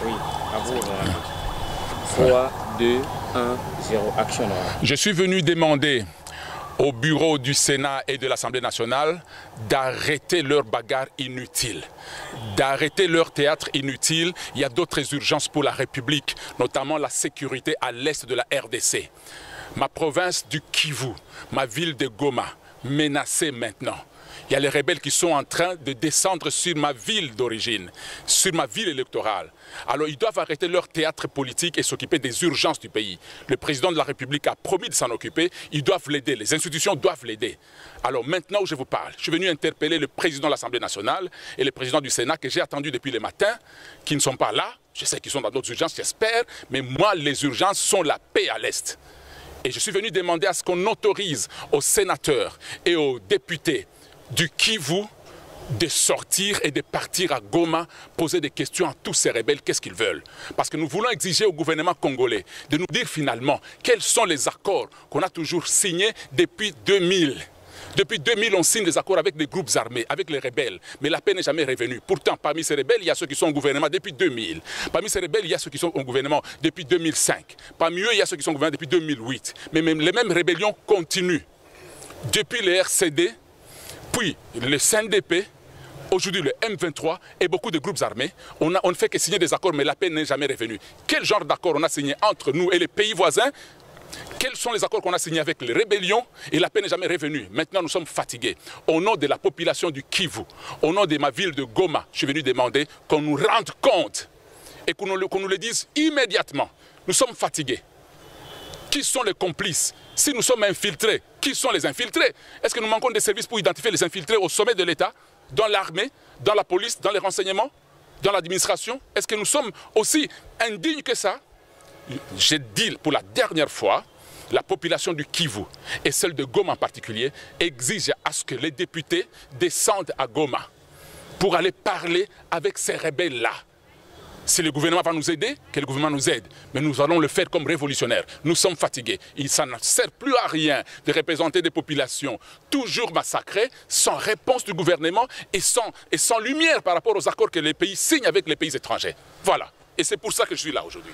Oui, à vous. 3, 2, 1, 0, action. Je suis venu demander au bureau du Sénat et de l'Assemblée nationale d'arrêter leur bagarre inutile, d'arrêter leur théâtre inutile. Il y a d'autres urgences pour la République, notamment la sécurité à l'est de la RDC. Ma province du Kivu, ma ville de Goma, menacée maintenant. Il y a les rebelles qui sont en train de descendre sur ma ville d'origine, sur ma ville électorale. Alors ils doivent arrêter leur théâtre politique et s'occuper des urgences du pays. Le président de la République a promis de s'en occuper, ils doivent l'aider, les institutions doivent l'aider. Alors maintenant où je vous parle, je suis venu interpeller le président de l'Assemblée nationale et le président du Sénat que j'ai attendu depuis le matin, qui ne sont pas là. Je sais qu'ils sont dans d'autres urgences, j'espère, mais moi les urgences sont la paix à l'Est. Et je suis venu demander à ce qu'on autorise aux sénateurs et aux députés du Kivu de sortir et de partir à Goma, poser des questions à tous ces rebelles, qu'est-ce qu'ils veulent. Parce que nous voulons exiger au gouvernement congolais de nous dire finalement quels sont les accords qu'on a toujours signés depuis 2000. Depuis 2000, on signe des accords avec des groupes armés, avec les rebelles, mais la paix n'est jamais revenue. Pourtant, parmi ces rebelles, il y a ceux qui sont au gouvernement depuis 2000. Parmi ces rebelles, il y a ceux qui sont au gouvernement depuis 2005. Parmi eux, il y a ceux qui sont au gouvernement depuis 2008. Mais même, les mêmes rébellions continuent. Depuis le RCD, puis le CNDP, aujourd'hui le M23 et beaucoup de groupes armés, on ne fait que signer des accords, mais la paix n'est jamais revenue. Quel genre d'accord on a signé entre nous et les pays voisins? Quels sont les accords qu'on a signés avec les rébellions et la paix n'est jamais revenue? Maintenant, nous sommes fatigués. Au nom de la population du Kivu, au nom de ma ville de Goma, je suis venu demander qu'on nous rende compte et qu'on nous le dise immédiatement. Nous sommes fatigués. Qui sont les complices? Si nous sommes infiltrés, qui sont les infiltrés? Est-ce que nous manquons des services pour identifier les infiltrés au sommet de l'État, dans l'armée, dans la police, dans les renseignements, dans l'administration? Est-ce que nous sommes aussi indignes que ça? J'ai dit pour la dernière fois, la population du Kivu et celle de Goma en particulier exige à ce que les députés descendent à Goma pour aller parler avec ces rebelles-là. Si le gouvernement va nous aider, que le gouvernement nous aide. Mais nous allons le faire comme révolutionnaires. Nous sommes fatigués. Ça ne sert plus à rien de représenter des populations toujours massacrées, sans réponse du gouvernement et sans lumière par rapport aux accords que les pays signent avec les pays étrangers. Voilà. Et c'est pour ça que je suis là aujourd'hui.